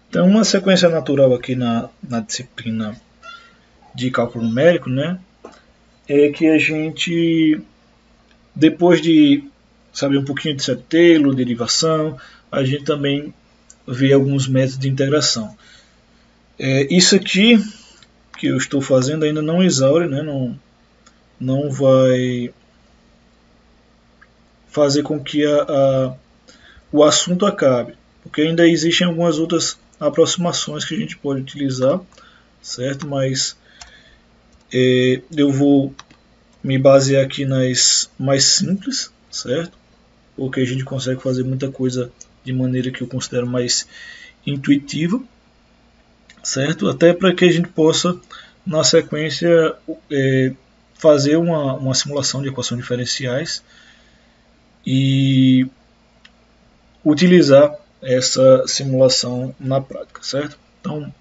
Então, uma sequência natural aqui na disciplina de cálculo numérico, né, é que a gente, depois de saber um pouquinho de Sete Taylor, derivação, a gente também vê alguns métodos de integração. Isso aqui que eu estou fazendo ainda não exaure, né, não vai fazer com que o assunto acabe, porque ainda existem algumas outras aproximações que a gente pode utilizar, certo? Mas eu vou me basear aqui nas mais simples, certo? Porque a gente consegue fazer muita coisa de maneira que eu considero mais intuitiva, certo? Até para que a gente possa, na sequência, fazer uma simulação de equações diferenciais e utilizar essa simulação na prática, certo? Então,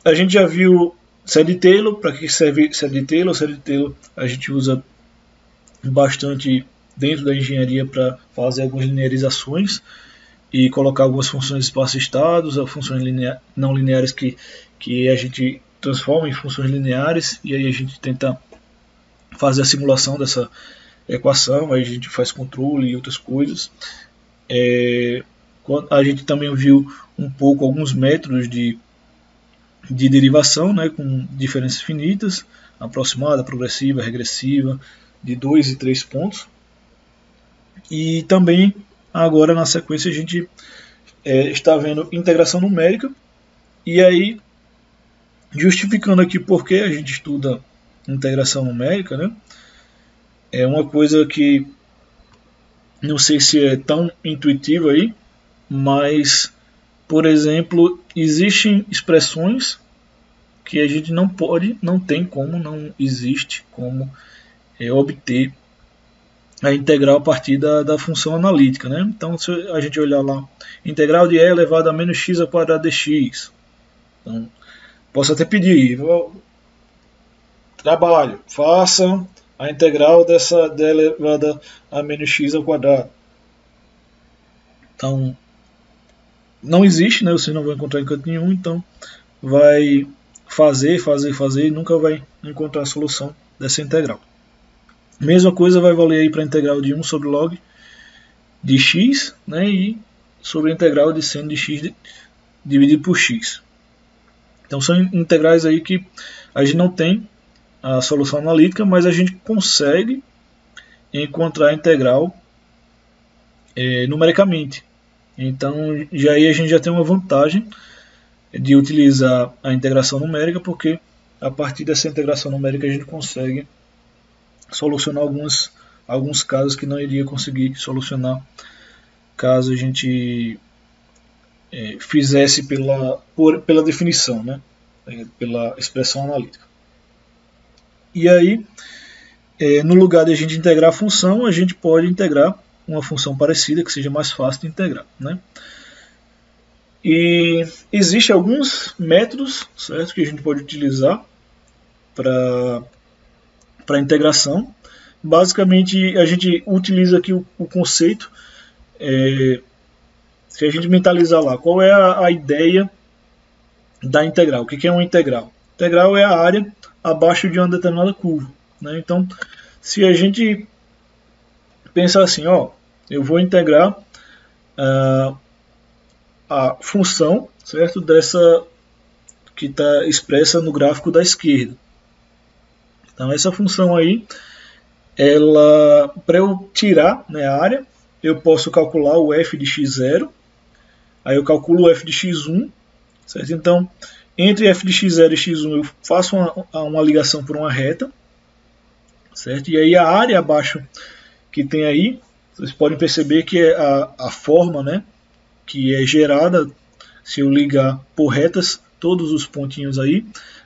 a gente já viu Sede Taylor. Para que serve Sede Taylor? Sede Taylor a gente usa bastante dentro da engenharia para fazer algumas linearizações e colocar algumas funções de espaço e estados, funções não lineares que a gente transforma em funções lineares, e aí a gente tenta fazer a simulação dessa equação, aí a gente faz controle e outras coisas. A gente também viu um pouco alguns métodos de derivação, né, com diferenças finitas, aproximada, progressiva, regressiva, de 2 e 3 pontos. E também, agora na sequência, a gente está vendo integração numérica, e aí, justificando aqui por que a gente estuda integração numérica, né, é uma coisa que não sei se é tão intuitivo aí, mas, por exemplo, existem expressões que a gente não pode, não tem como, não existe como obter a integral a partir da função analítica, né? Então, se a gente olhar lá, integral de e elevado a menos x ao quadrado de x. Então, posso até pedir, trabalho, faça a integral dessa d elevada a menos x ao quadrado. Então, não existe, né? Você não vai encontrar em canto nenhum, então vai fazer e nunca vai encontrar a solução dessa integral. Mesma coisa vai valer aí para a integral de 1 sobre log de x, né, e sobre a integral de seno de x dividido por x. Então são integrais aí que a gente não tem a solução analítica, mas a gente consegue encontrar a integral numericamente. Então já aí a gente já tem uma vantagem de utilizar a integração numérica, porque a partir dessa integração numérica a gente consegue solucionar alguns casos que não iria conseguir solucionar caso a gente fizesse pela definição, né? Pela expressão analítica. E aí, no lugar de a gente integrar a função, a gente pode integrar uma função parecida que seja mais fácil de integrar, né? E existem alguns métodos, certo, que a gente pode utilizar para integração. Basicamente, a gente utiliza aqui o conceito, se a gente mentalizar lá, qual é a ideia da integral? O que é uma integral? Integral é a área abaixo de uma determinada curva, né? Então, se a gente pensar assim, ó, eu vou integrar a função, certo, dessa que está expressa no gráfico da esquerda. Então, essa função aí, ela, para eu tirar, né, a área, eu posso calcular o f de x0, aí eu calculo o f de x1, certo? Então, entre f de x0 e x1 eu faço uma ligação por uma reta, certo? E aí a área abaixo que tem aí, vocês podem perceber que é a forma, né, que é gerada se eu ligar por retas todos os pontinhos aí,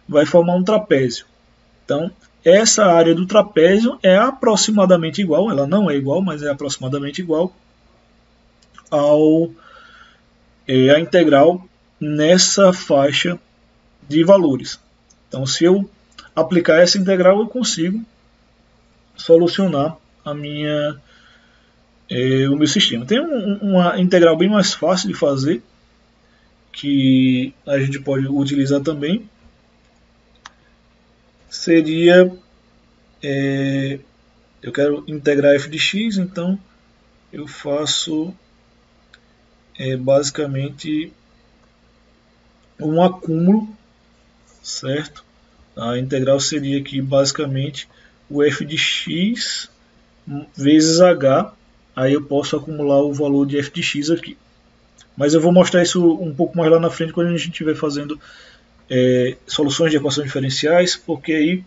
vai formar um trapézio. Então, essa área do trapézio é aproximadamente igual, ela não é igual, mas é aproximadamente igual a integral nessa faixa de valores. Então, se eu aplicar essa integral, eu consigo solucionar a minha o meu sistema. Tem uma integral bem mais fácil de fazer, que a gente pode utilizar também. Seria, eu quero integrar f de x, então eu faço basicamente um acúmulo, certo? A integral seria aqui basicamente o f de x vezes h, aí eu posso acumular o valor de f de x aqui. Mas eu vou mostrar isso um pouco mais lá na frente, quando a gente estiver fazendo soluções de equações diferenciais, porque aí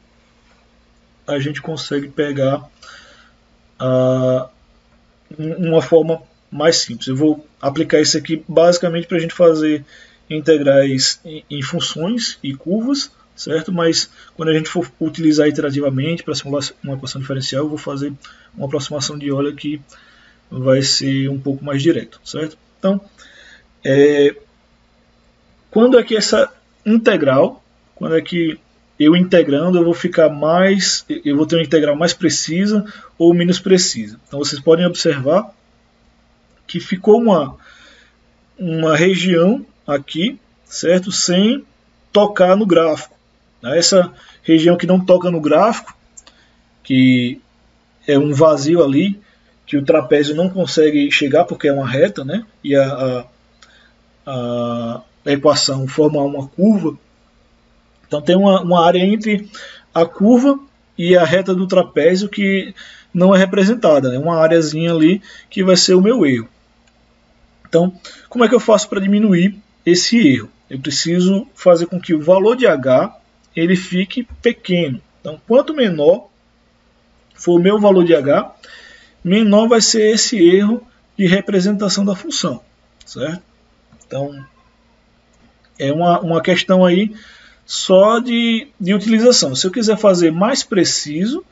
a gente consegue pegar uma forma mais simples. Eu vou aplicar isso aqui basicamente para a gente fazer integrais em funções e curvas, certo? Mas quando a gente for utilizar iterativamente para simular uma equação diferencial, eu vou fazer uma aproximação de Euler que vai ser um pouco mais direto, certo? Então, quando é que essa integral, quando é que eu integrando eu vou ficar mais, eu vou ter uma integral mais precisa ou menos precisa? Então vocês podem observar que ficou uma região aqui, certo? Sem tocar no gráfico. Essa região que não toca no gráfico, que é um vazio ali, que o trapézio não consegue chegar porque é uma reta, né? E a equação forma uma curva. Então tem uma área entre a curva e a reta do trapézio que não é representada, né? Uma areazinha ali que vai ser o meu erro. Então, como é que eu faço para diminuir esse erro? Eu preciso fazer com que o valor de h ele fique pequeno. Então, quanto menor for o meu valor de h, menor vai ser esse erro de representação da função, certo? Então, é uma questão aí só de utilização. Se eu quiser fazer mais preciso,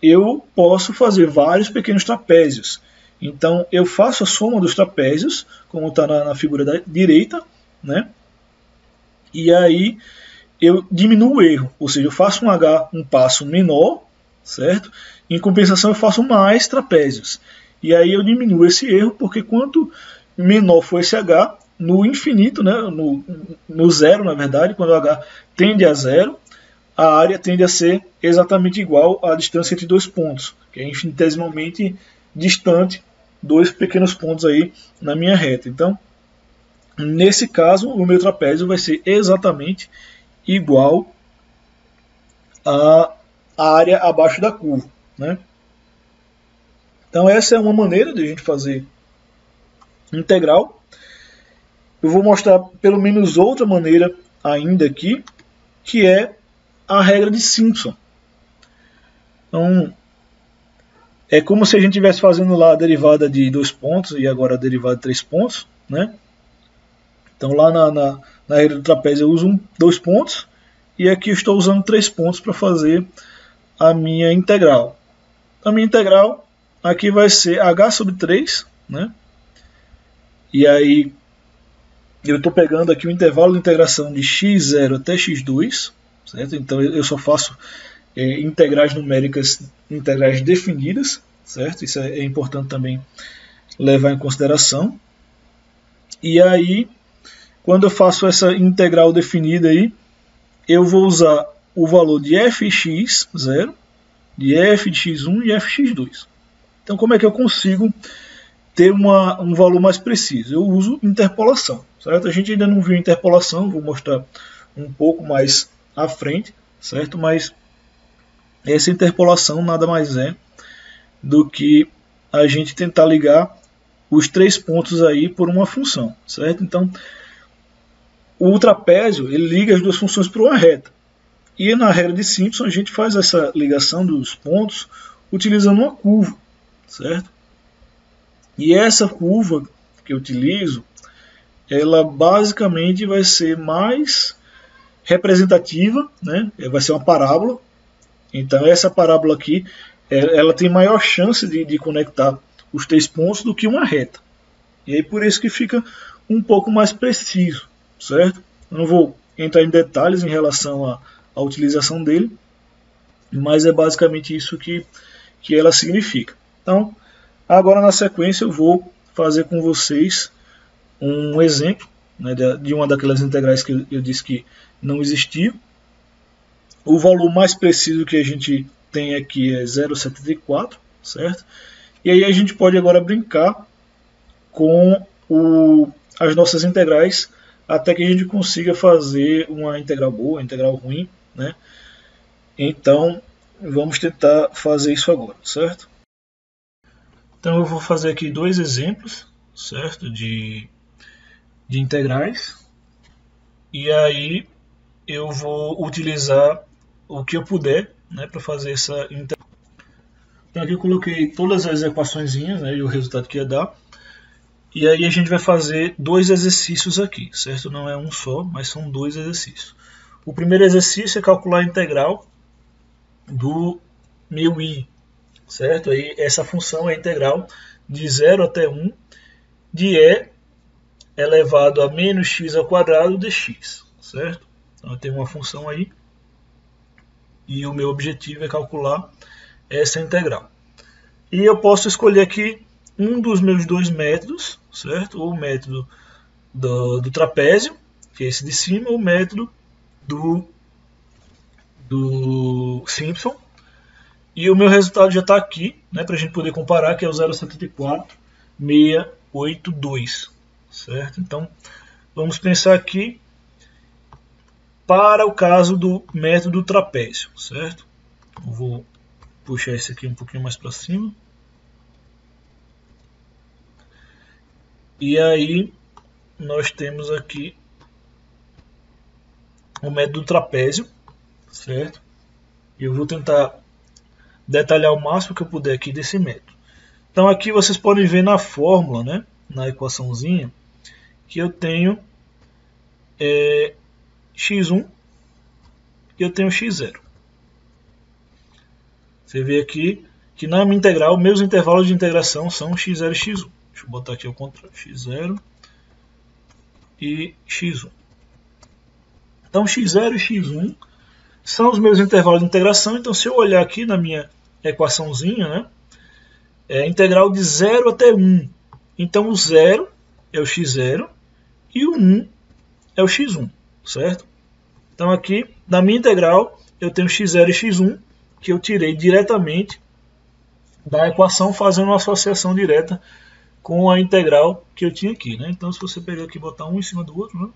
eu posso fazer vários pequenos trapézios. Então, eu faço a soma dos trapézios, como está na figura da direita, né? E aí eu diminuo o erro, ou seja, eu faço um passo menor, certo? Em compensação, eu faço mais trapézios. E aí eu diminuo esse erro, porque quanto menor for esse h, no infinito, né, no zero, na verdade, quando o h tende a zero, a área tende a ser exatamente igual à distância entre dois pontos, que é infinitesimalmente distante dois pequenos pontos aí na minha reta. Então, nesse caso, o meu trapézio vai ser exatamente igual à área abaixo da curva, né? Então, essa é uma maneira de a gente fazer integral. Eu vou mostrar pelo menos outra maneira ainda aqui, que é a regra de Simpson. Então, é como se a gente estivesse fazendo lá a derivada de 2 pontos e agora a derivada de 3 pontos, né? Então lá na regra do trapézio eu uso 2 pontos e aqui eu estou usando 3 pontos para fazer a minha integral. A minha integral aqui vai ser h sobre 3, né? E aí eu estou pegando aqui o intervalo de integração de x0 até x2, certo? Então eu só faço integrais numéricas, integrais definidas, certo? Isso é importante também levar em consideração. E aí, quando eu faço essa integral definida aí, eu vou usar o valor de fx0, de f de x1 e f de x2. Então, como é que eu consigo ter um valor mais preciso? Eu uso interpolação, certo? A gente ainda não viu interpolação, vou mostrar um pouco mais à frente, certo? Mas essa interpolação nada mais é do que a gente tentar ligar os 3 pontos aí por uma função, certo? Então, o trapézio ele liga as duas funções por uma reta. E na regra de Simpson a gente faz essa ligação dos pontos utilizando uma curva, certo? E essa curva que eu utilizo, ela basicamente vai ser mais representativa, né? Vai ser uma parábola. Então essa parábola aqui, ela tem maior chance de conectar os 3 pontos do que uma reta. E aí por isso que fica um pouco mais preciso, certo? Eu não vou entrar em detalhes em relação à utilização dele, mas é basicamente isso que ela significa. Então, Agora, na sequência, eu vou fazer com vocês um exemplo, né, de uma daquelas integrais que eu disse que não existia. O valor mais preciso que a gente tem aqui é 0,74, certo? E aí a gente pode agora brincar com as nossas integrais até que a gente consiga fazer uma integral boa, uma integral ruim, né? Então, vamos tentar fazer isso agora, certo? Então eu vou fazer aqui dois exemplos, certo? De integrais. E aí eu vou utilizar o que eu puder, né, para fazer essa integral. Então aqui eu coloquei todas as equaçõezinhas, né, e o resultado que ia dar. E aí a gente vai fazer dois exercícios aqui, certo? Não é um só, mas são dois exercícios. O primeiro exercício é calcular a integral do meu i, certo? Aí essa função é a integral de 0 até 1 de e elevado a menos x ao quadrado dx, certo? Então eu tenho uma função aí e o meu objetivo é calcular essa integral. E eu posso escolher aqui um dos meus dois métodos, certo? Ou o método do trapézio, que é esse de cima, ou o método do Simpson. E o meu resultado já está aqui, né, para a gente poder comparar, que é o 0,74682, certo? Então, vamos pensar aqui para o caso do método trapézio, certo? Eu vou puxar esse aqui um pouquinho mais para cima. E aí nós temos aqui o método trapézio, certo? Eu vou tentar detalhar o máximo que eu puder aqui desse método. Então aqui vocês podem ver na fórmula, né, na equaçãozinha, que eu tenho x1 e eu tenho x0. Você vê aqui que na minha integral, meus intervalos de integração são x0 e x1. Deixa eu botar aqui ao contrário, x0 e x1. Então x0 e x1 são os meus intervalos de integração. Então se eu olhar aqui na minha equaçãozinha, né, é integral de 0 até 1. Então o 0 é o x0 e o 1 é o x1, certo? Então aqui, na minha integral, eu tenho x0 e x1, que eu tirei diretamente da equação, fazendo uma associação direta com a integral que eu tinha aqui, né? Então se você pegar aqui e botar um em cima do outro, né,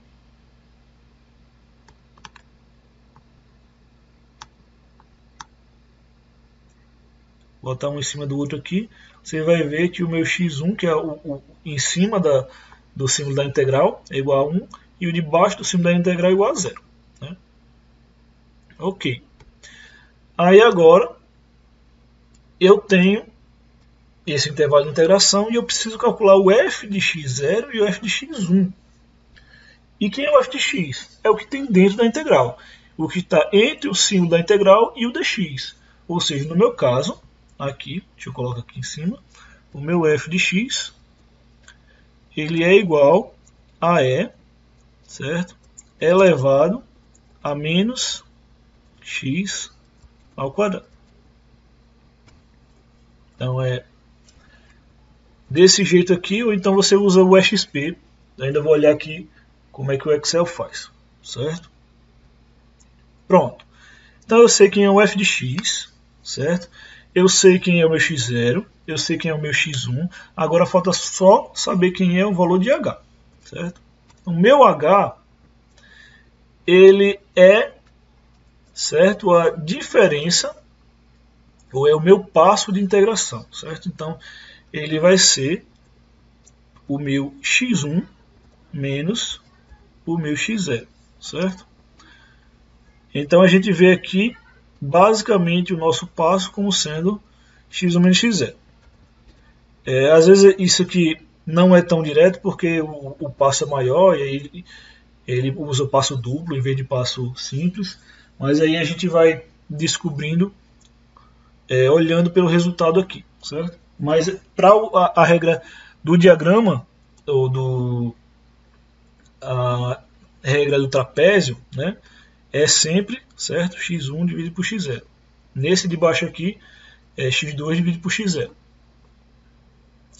botar um em cima do outro aqui, você vai ver que o meu x1, que é o em cima do símbolo da integral, é igual a 1, e o de baixo do símbolo da integral é igual a 0. Né? Ok. Aí agora, eu tenho esse intervalo de integração e eu preciso calcular o f de x0 e o f de x1. E quem é o f de x? É o que tem dentro da integral. O que está entre o símbolo da integral e o dx. Ou seja, no meu caso, aqui, deixa eu colocar aqui em cima, o meu f de x, ele é igual a e, certo? Elevado a menos x ao quadrado. Então é desse jeito aqui, ou então você usa o EXP. Eu ainda vou olhar aqui como é que o Excel faz, certo? Pronto. Então eu sei quem é o f de x, certo? Eu sei quem é o meu x0, eu sei quem é o meu x1. Agora falta só saber quem é o valor de h, certo? O meu h, ele é, certo, a diferença, ou é o meu passo de integração, certo? Então ele vai ser o meu x1 menos o meu x0, certo? Então a gente vê aqui basicamente o nosso passo como sendo x1 menos x0. Às vezes isso aqui não é tão direto porque o passo é maior e aí ele usa o passo duplo em vez de passo simples, mas aí a gente vai descobrindo olhando pelo resultado aqui, certo? Mas para a regra do diagrama, ou a regra do trapézio, né, é sempre, certo, x1 dividido por x0. Nesse de baixo aqui é x2 dividido por x0.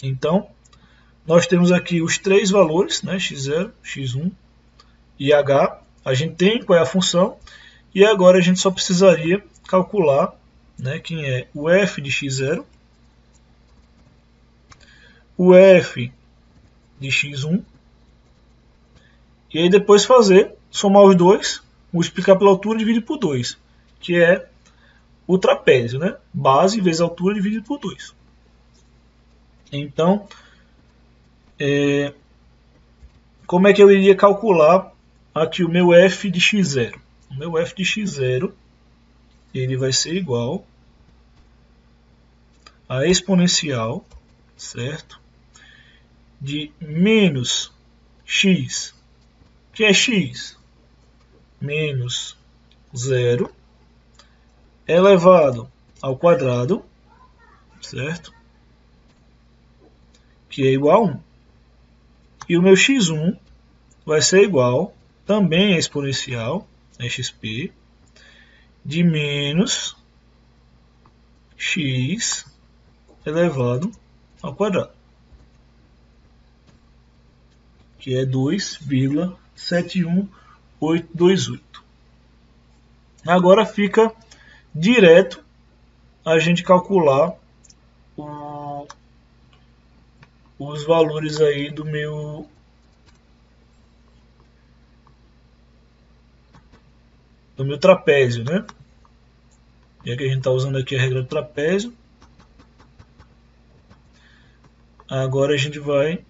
Então, nós temos aqui os três valores, né, x0, x1 e h. A gente tem qual é a função. E agora a gente só precisaria calcular, né, quem é o f de x0, o f de x1, e aí depois somar os dois, multiplicar pela altura dividido por 2, que é o trapézio, né? Base vezes altura dividido por 2. Então, como é que eu iria calcular aqui o meu f de x0? O meu f de x0 ele vai ser igual a exponencial, certo? De menos x, que é x menos 0 elevado ao quadrado, certo? Que é igual a 1. E o meu x1 vai ser igual, também a exponencial, é xp, de menos x elevado ao quadrado, que é 2,71828. Agora fica direto a gente calcular os valores aí do meu trapézio, né? Já que a gente está usando aqui a regra do trapézio, agora a gente vai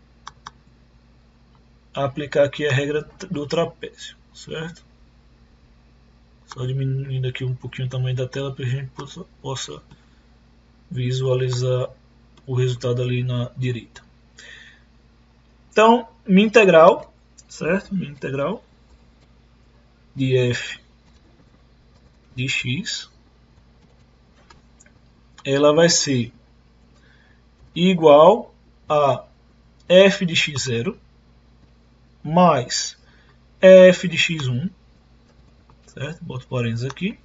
aplicar aqui a regra do trapézio, certo? Só diminuindo aqui um pouquinho o tamanho da tela para a gente possa visualizar o resultado ali na direita. Então, minha integral, certo? Minha integral de f de x, ela vai ser igual a f de x0 mais f de x1, certo? Boto parênteses aqui,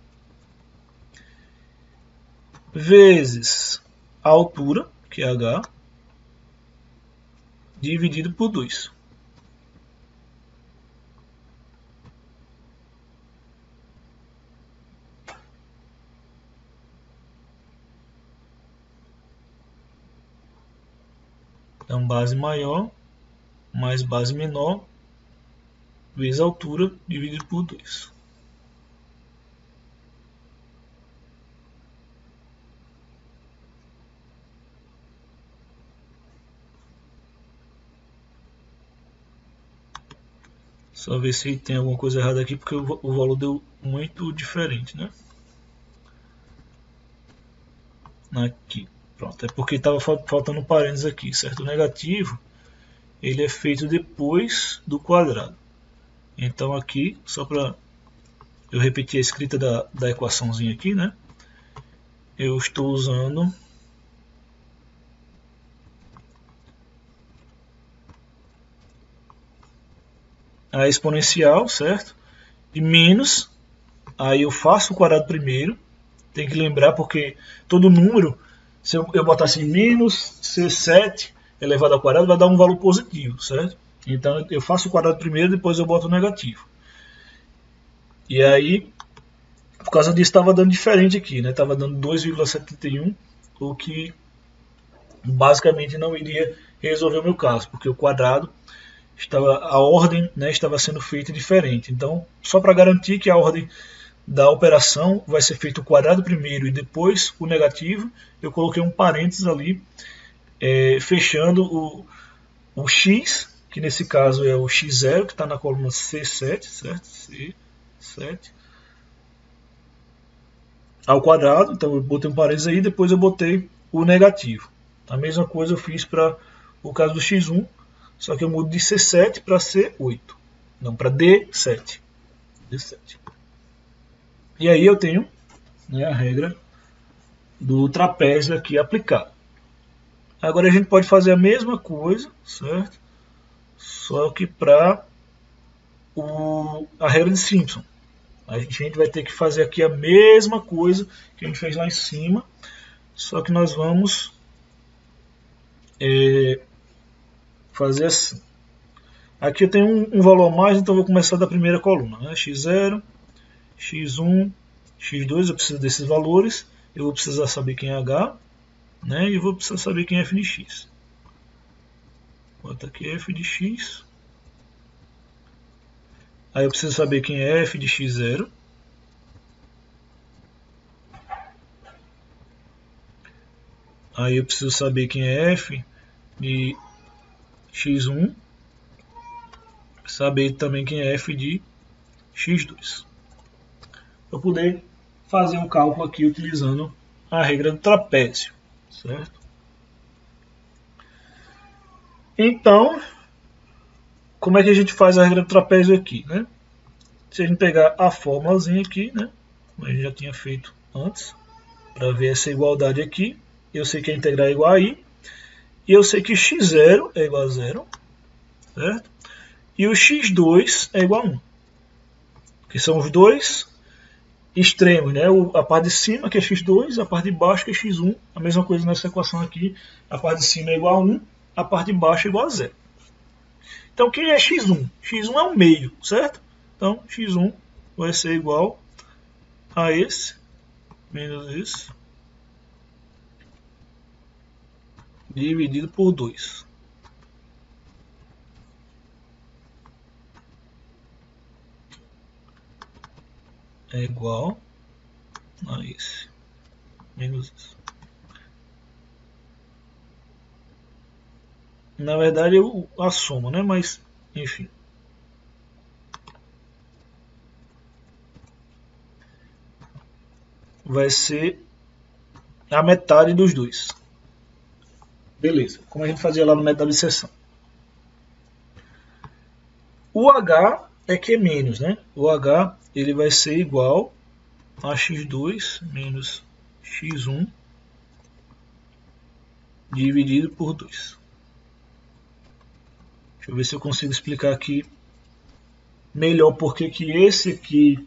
vezes a altura, que é h, dividido por 2. Então, base maior mais base menor vezes a altura dividido por 2. Só ver se tem alguma coisa errada aqui, porque o valor deu muito diferente, né? Aqui, pronto, é porque estava faltando parênteses aqui, certo? O negativo, ele é feito depois do quadrado. Então aqui, só para eu repetir a escrita da equaçãozinha aqui, né? Eu estou usando a exponencial, certo? De menos, aí eu faço o quadrado primeiro, tem que lembrar porque todo número, se eu botar assim, menos C7 elevado ao quadrado, vai dar um valor positivo, certo? Então eu faço o quadrado primeiro, depois eu boto o negativo. E aí, por causa disso, estava dando diferente aqui, né? Estava dando 2,71, o que basicamente não iria resolver o meu caso, porque o quadrado, a ordem, né, estava sendo feita diferente. Então, só para garantir que a ordem da operação vai ser feito o quadrado primeiro e depois o negativo, eu coloquei um parênteses ali, fechando o x, que nesse caso é o x0, que está na coluna C7, certo? C7, ao quadrado, então eu botei um parênteses aí, depois eu botei o negativo. A mesma coisa eu fiz para o caso do x1, só que eu mudo de C7 para C8, não, para D7. E aí eu tenho, né, a regra do trapézio aqui aplicada. Agora a gente pode fazer a mesma coisa, certo? Só que para a regra de Simpson. A gente vai ter que fazer aqui a mesma coisa que a gente fez lá em cima, só que nós vamos fazer assim. Aqui eu tenho um valor a mais, então eu vou começar da primeira coluna, né? x0, x1, x2, eu preciso desses valores, eu vou precisar saber quem é h, né? E eu vou precisar saber quem é f de x. Bota aqui f de x. Aí eu preciso saber quem é f de x0. Aí eu preciso saber quem é f de x1. Saber também quem é f de x2. Para poder fazer um cálculo aqui utilizando a regra do trapézio, certo? Então, como é que a gente faz a regra do trapézio aqui, né? Se a gente pegar a fórmulazinha aqui, né? Como a gente já tinha feito antes, para ver essa igualdade aqui, eu sei que a integral é igual a i, e eu sei que x0 é igual a 0, certo? E o x2 é igual a 1, que são os dois extremos, né? A parte de cima que é x2, a parte de baixo que é x1, a mesma coisa nessa equação aqui, a parte de cima é igual a 1, a parte de baixo é igual a 0. Então, quem é x1? x1 é o meio, certo? Então, x1 vai ser igual a esse, menos esse, dividido por 2. É igual a esse, menos esse. Na verdade, a soma, né? Mas, enfim. Vai ser a metade dos dois. Beleza, como a gente fazia lá no método da abscissão. O h é que é menos, né? O h ele vai ser igual a x2 menos x1 dividido por 2. Deixa eu ver se eu consigo explicar aqui melhor porque que esse aqui,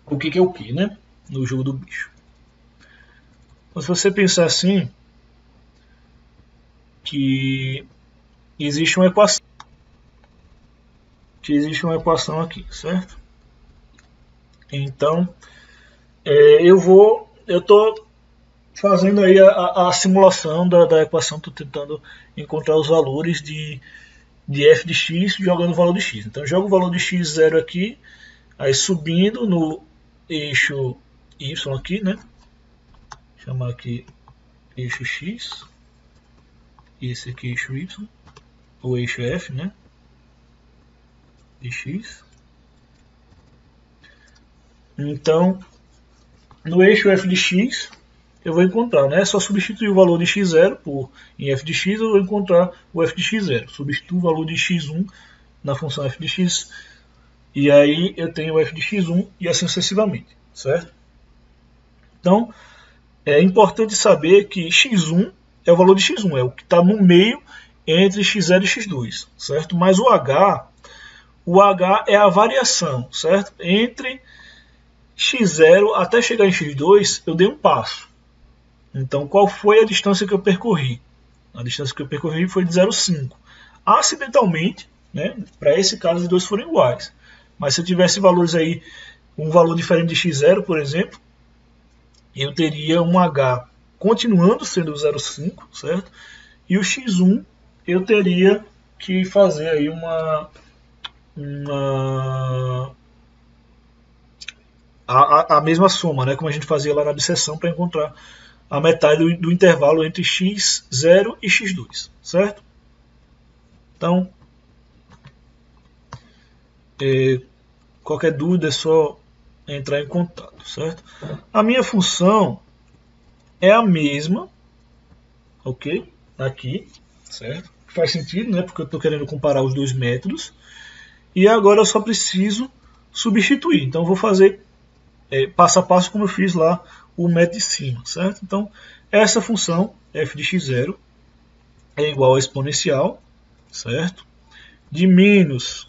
o que é o que, né? No jogo do bicho. Então, se você pensar assim, que existe uma equação, aqui, certo? Então, eu estou fazendo aí a simulação da equação, estou tentando encontrar os valores de f de x jogando o valor de x. Então, jogo o valor de x0 aqui, aí subindo no eixo y aqui, né? Vou chamar aqui eixo x, esse aqui eixo y, ou eixo f, né? De x. Então, no eixo f de x, eu vou encontrar, né? É só substituir o valor de x0 em f de x, eu vou encontrar o f de x0. Substituo o valor de x1 na função f de x, e aí eu tenho o f de x1 e assim sucessivamente, certo? Então, é importante saber que x1 é o valor de x1, é o que está no meio entre x0 e x2, certo? Mas o h é a variação, certo? Entre x0 até chegar em x2, eu dei um passo. Então, qual foi a distância que eu percorri? A distância que eu percorri foi de 0,5. Acidentalmente, né, para esse caso, os dois foram iguais. Mas se eu tivesse valores aí, um valor diferente de x0, por exemplo, eu teria um h continuando sendo 0,5, certo? E o x1 eu teria que fazer aí a mesma soma, né, como a gente fazia lá na abscissão para encontrar a metade do intervalo entre x0 e x2, certo? Então, qualquer dúvida é só entrar em contato, certo? A minha função é a mesma, ok? Aqui, certo? Faz sentido, né? Porque eu estou querendo comparar os dois métodos. E agora eu só preciso substituir. Então, eu vou fazer passo a passo como eu fiz lá o método de cima, certo? Então, essa função f de x0 é igual a exponencial, certo? De menos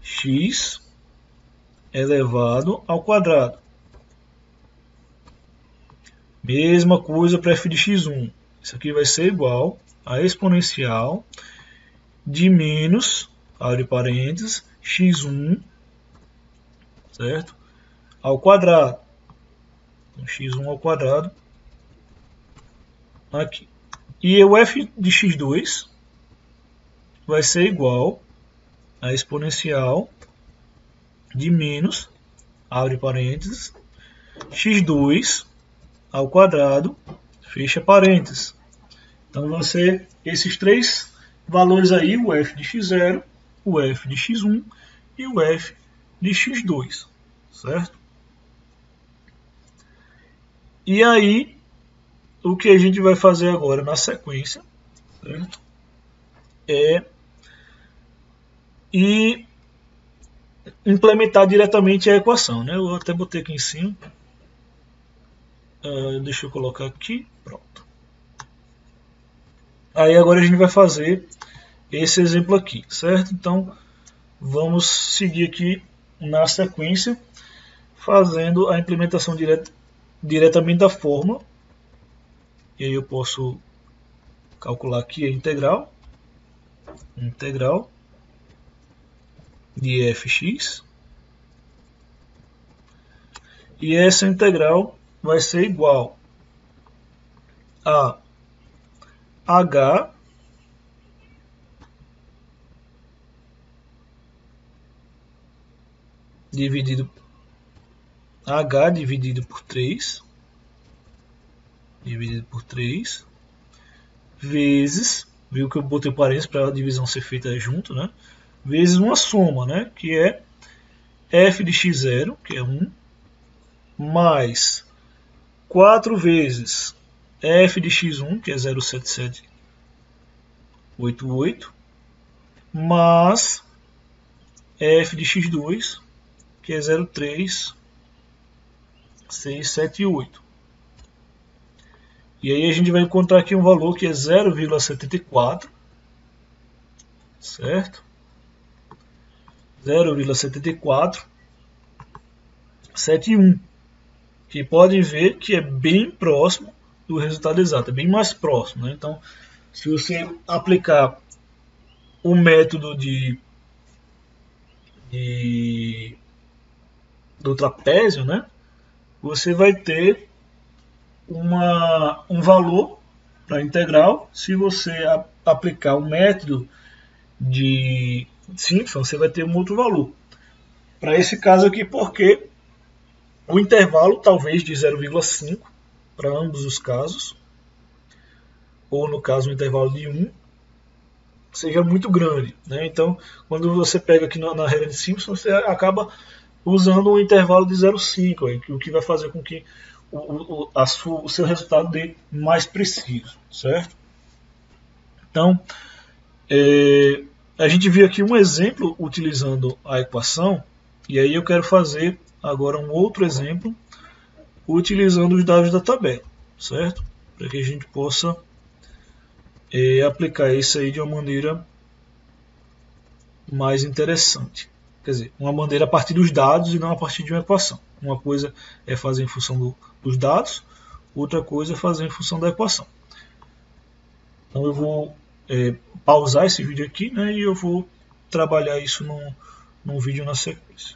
x elevado ao quadrado. Mesma coisa para f de x1, Isso aqui vai ser igual a exponencial de menos, abre parênteses, x1, certo? Ao quadrado. Então, x1 ao quadrado aqui. E o f de x2 vai ser igual a exponencial de menos, abre parênteses, x2 ao quadrado, fecha parênteses. Então vão ser esses três valores aí, o f de x0, o f de x1 e o f de x2, certo? E aí, o que a gente vai fazer agora na sequência, certo? E implementar diretamente a equação, né? Eu até botei aqui em cima. Deixa eu colocar aqui, pronto. Aí agora a gente vai fazer esse exemplo aqui, certo? Então vamos seguir aqui na sequência, fazendo a implementação diretamente da fórmula. E aí eu posso calcular aqui a integral de fx. E essa integral vai ser igual a h dividido por 3 vezes, viu que eu botei parênteses para a divisão ser feita junto, né? Vezes uma soma, né? Que é f de x0, que é 1, mais 4 vezes f de x1, que é 0,7788, mais f de x2, que é 0,3678. E aí a gente vai encontrar aqui um valor que é 0,74, certo? 0,7471, que podem ver que é bem próximo do resultado exato, é bem mais próximo, né? Então, se você aplicar o método do trapézio, né? Você vai ter um valor para a integral. Se você aplicar o método de Simpson, você vai ter um outro valor. Para esse caso aqui, porque o intervalo talvez de 0,5 para ambos os casos, ou no caso o intervalo de 1, seja muito grande, né? Então, quando você pega aqui na regra de Simpson, você acaba usando um intervalo de 0,5, o que vai fazer com que o seu resultado dê mais preciso, certo? Então, a gente viu aqui um exemplo utilizando a equação, e aí eu quero fazer agora um outro exemplo utilizando os dados da tabela, certo? Para que a gente possa aplicar isso aí de uma maneira mais interessante. Quer dizer, uma maneira a partir dos dados e não a partir de uma equação. Uma coisa é fazer em função dos dados, outra coisa é fazer em função da equação. Então eu vou pausar esse vídeo aqui, né, e eu vou trabalhar isso num vídeo na sequência.